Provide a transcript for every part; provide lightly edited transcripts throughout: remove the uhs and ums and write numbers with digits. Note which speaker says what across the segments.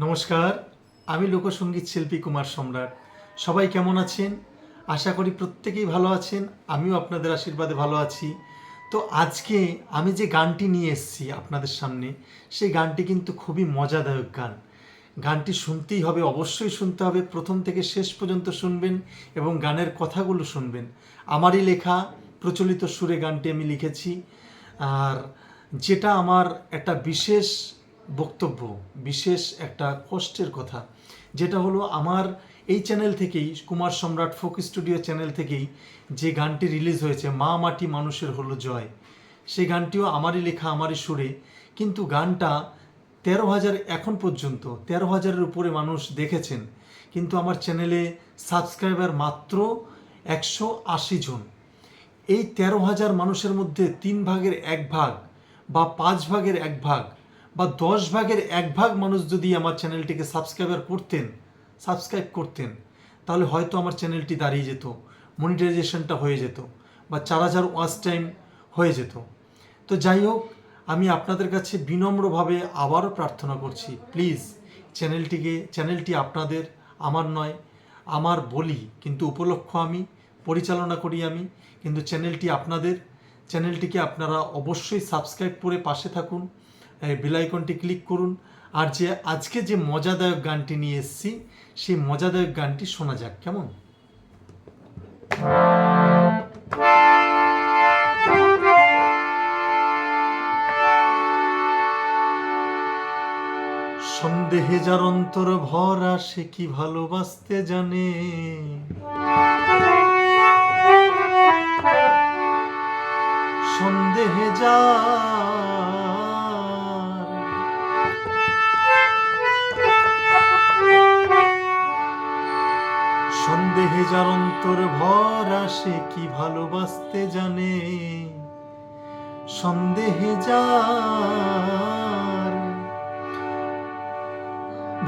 Speaker 1: নমস্কার, আমি লোকসঙ্গীত শিল্পী কুমার সম্রাট। সবাই কেমন আছেন? আশা করি প্রত্যেকেই ভালো আছেন। আমিও আপনাদের আশীর্বাদে ভালো আছি। তো আজকে আমি যে গানটি নিয়ে এসেছি আপনাদের সামনে, সেই গানটি কিন্তু খুবই মজাদায়ক গান। গানটি শুনতেই হবে, অবশ্যই শুনতে হবে, প্রথম থেকে শেষ পর্যন্ত শুনবেন এবং গানের কথাগুলো শুনবেন। আমারই লেখা প্রচলিত সুরে গানটি আমি লিখেছি। আর যেটা আমার একটা বিশেষ বক্তব্য, বিশেষ একটা কষ্টের কথা, যেটা হলো আমার এই চ্যানেল থেকেই, কুমার সম্রাট ফোক স্টুডিও চ্যানেল থেকেই যে গানটি রিলিজ হয়েছে, মা মাটি মানুষের হলো জয়, সেই গানটিও আমারই লেখা, আমারই সুরে। কিন্তু গানটা 13,000 এখন পর্যন্ত 13,000-এর উপরে মানুষ দেখেছেন, কিন্তু আমার চ্যানেলে সাবস্ক্রাইবার মাত্র 180 জন। এই 13,000 মানুষের মধ্যে 3 ভাগের 1 ভাগ বা 5 ভাগের 1 ভাগ বা 10 ভাগের 1 ভাগ মানুষ যদি আমার চ্যানেলটিকে সাবস্ক্রাইব করতেন, তাহলে হয়তো আমার চ্যানেলটি দাঁড়িয়ে যেত, মনিটাইজেশনটা হয়ে যেত বা 4,000 ওয়াচ টাইম হয়ে যেত। তো যাই হোক, আমি আপনাদের কাছে বিনম্রভাবে আবারও প্রার্থনা করছি, প্লিজ চ্যানেলটি আপনাদের, আমার নয়। আমার বলি কিন্তু উপলক্ষ আমি, পরিচালনা করি আমি, কিন্তু চ্যানেলটি আপনাদের। চ্যানেলটিকে আপনারা অবশ্যই সাবস্ক্রাইব করে পাশে থাকুন, বেল আইকনটি ক্লিক করুন। আর যে আজকে যে মজাদায়ক গানটি নিয়ে এসেছি, সেই মজাদায়ক গানটি শোনা যাক, কেমন? সন্দেহে যার অন্তর ভরা, সে কি ভালোবাসতে জানে। সন্দেহে যার অন্তর ভরা, সে কি ভালোবাসতে জানে। সন্দেহে যার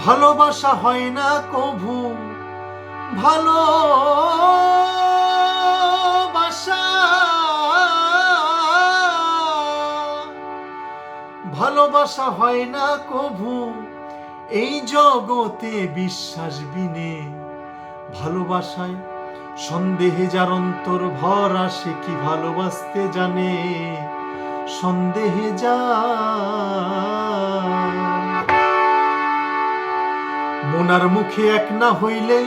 Speaker 1: ভালোবাসা হয় না কভু, ভালোবাসা হয় না কভু এই জগতে বিশ্বাস বিনে। ভালোবাসায় সন্দেহে যার অন্তর ভরা, সে কি ভালোবাসতে জানে। সন্দেহে যার মনার মুখে এক না হইলে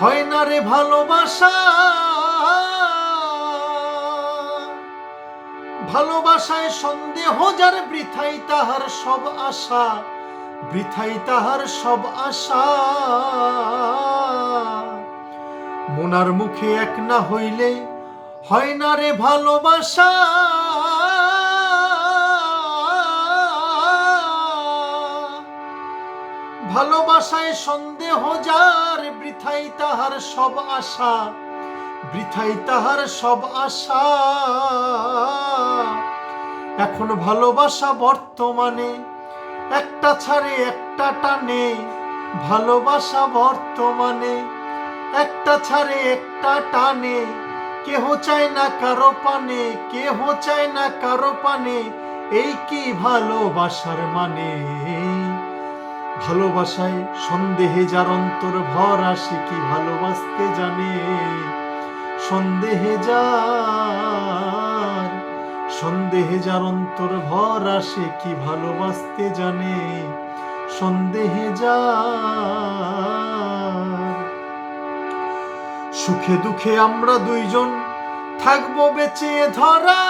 Speaker 1: হয় না রে ভালোবাসা। ভালোবাসায় সন্দেহ যার, বৃথাই তাহার সব আশা, বৃথাই তাহার সব আশা। মনার মুখে এক না হইলে হয় না রে ভালোবাসা। ভালোবাসায় সন্দেহ যার, বৃথাই তাহার সব আশা, বৃথাই তাহার সব আশা। এখন ভালোবাসা বর্তমানে একটা ছাড়ে একটা টানে। ভালোবাসা বর্তমানে একটা ছাড়ে একটা টানে। কেহ চায় না কারো পানে, কেহ চায় না কারো পানে। এই কি ভালোবাসার মানে? ভালোবাসায় সন্দেহে যার অন্তর ভরা, সে কি ভালোবাসতে জানে। সন্দেহে যার অন্তর ভরা, সে কি ভালোবাসতে জানে। সন্দেহে যার সুখে দুঃখে আমরা দুইজন থাকবো বেঁচে ধরা।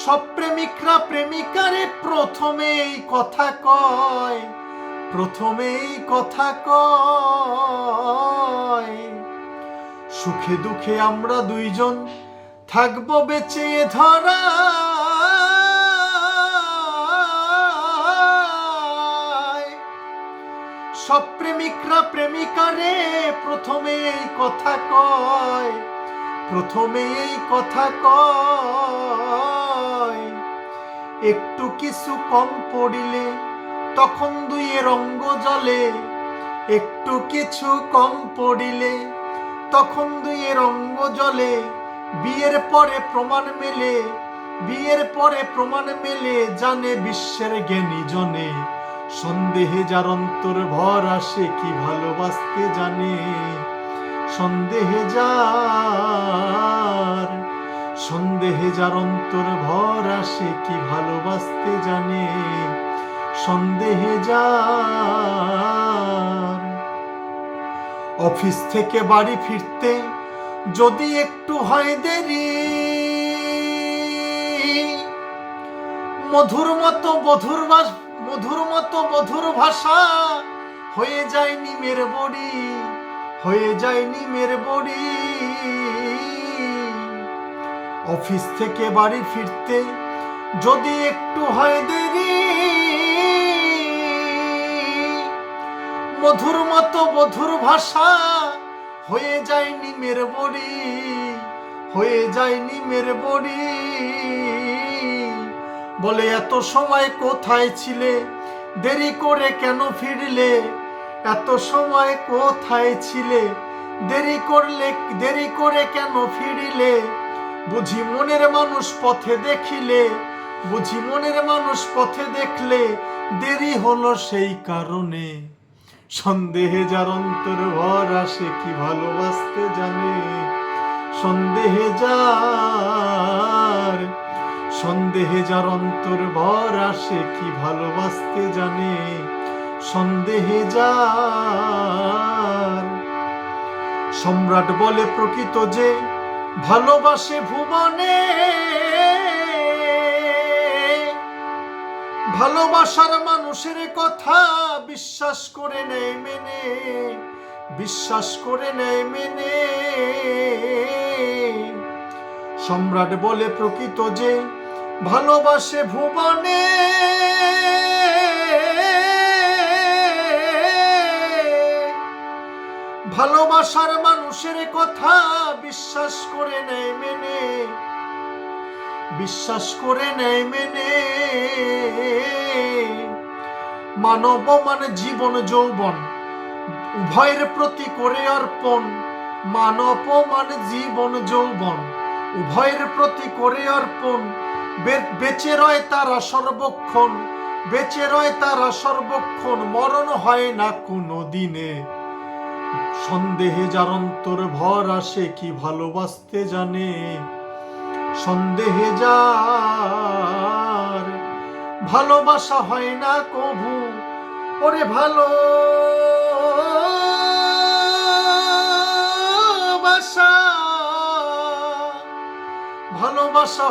Speaker 1: সব প্রেমিকরা প্রেমিকারে প্রথমেই কথা কয়, প্রথমেই কথা কয়। সুখে দুঃখে আমরা দুইজন থাকবো বেঁচে ধরা। সব প্রেমিকরা প্রেমিকারে প্রথমেই কথা কয়, প্রথমেই কথা কয়। একটু কিছু কম পড়িলে তখন দুইয়ের অঙ্গ জ্বলে। একটু কিছু কম পড়িলে তখন দুইয়ের অঙ্গ জ্বলে। বিয়ের পরে প্রমাণ মেলে বিয়ের পরে প্রমাণ মেলে জানে বিশ্বের জ্ঞানী জনে, সন্দেহে যার অন্তর ভর আসে কি ভালোবাসতে জানে, সন্দেহে যার অন্তর ভর আসে কি ভালোবাসতে জানে, সন্দেহে যার। অফিস থেকে বাড়ি ফিরতে যদি একটু হয় দেরি, মধুর মতো বধুর ভাষা হয়ে যায় নিমের বড়ি, হয়ে যায় নিমের বড়ি। অফিস থেকে বাড়ি ফিরতে যদি একটু হয় দেরি, মধুর মতো বধুর ভাষা হয়ে যায় নিমের বড়ি, হয়ে যায় নিমের বড়ি। বলে এত সময় কোথায় ছিলে, দেরি করে কেন ফিরলে, এত সময় কোথায় ছিলে, দেরি করে কেন ফিরলে, বুঝি মনের মানুষ পথে দেখিলে, বুঝি মনের মানুষ পথে দেখলে, দেরি হলো সেই কারণে, সন্দেহে যার অন্তর ভর আসে কি ভালোবাসতে জানে, সন্দেহে যার অন্তর ভর আসে কি ভালোবাসতে জানে, সন্দেহে যার। সম্রাট বলে প্রকৃত যে ভালোবাসে ভুবনে, ভালোবাসার মানুষের কথা বিশ্বাস করে নেয় মেনে, বিশ্বাস করে নেয় মেনে। সম্রাট বলে প্রকৃত যে ভালোবাসে ভুবনে, ভালোবাসার মানুষের কথা বিশ্বাস করে নেয় মেনে, বিশ্বাস করে নেয় মেনে। মানব মানে জীবন যৌবন উভয়ের প্রতি করে অর্পণ, মানব মানে জীবন যৌবন উভয়ের প্রতি করে অর্পণ। বেঁচে রয় তারা সর্বক্ষণ, বেঁচে রয় তারা সর্বক্ষণ, মরণ হয় না কোনো দিনে। সন্দেহে যার অন্তর ভর আসে কি ভালোবাসতে জানে, সন্দেহে যার। ভালোবাসা হয় না কভু, ওরে ভালোবাসা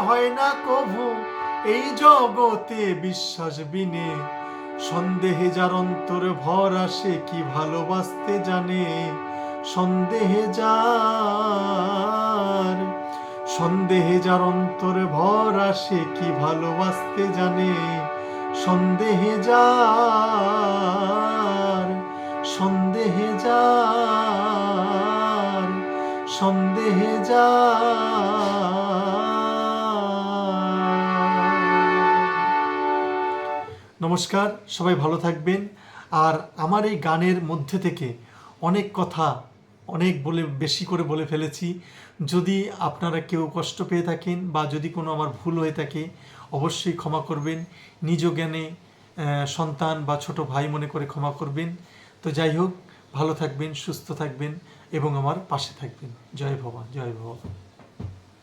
Speaker 1: হয় না কভু এই জগতে বিশ্বাস বিনে। সন্দেহে যার অন্তর ভর আসে কি ভালোবাসতে জানে, সন্দেহে যার। সন্দেহে যার অন্তর ভর আসে কি ভালোবাসতে জানে, সন্দেহে যার, সন্দেহে যার, সন্দেহে যার। নমস্কার, সবাই ভালো থাকবেন। আর আমার এই গানের মধ্যে থেকে অনেক কথা বেশি করে বলে ফেলেছি। যদি আপনারা কেউ কষ্ট পেয়ে থাকেন বা যদি কোনো আমার ভুল হয়ে থাকে অবশ্যই ক্ষমা করবেন। নিজ জ্ঞানে সন্তান বা ছোট ভাই মনে করে ক্ষমা করবেন। তো যাই হোক, ভালো থাকবেন, সুস্থ থাকবেন এবং আমার পাশে থাকবেন। জয় ভবা, জয় ভবা।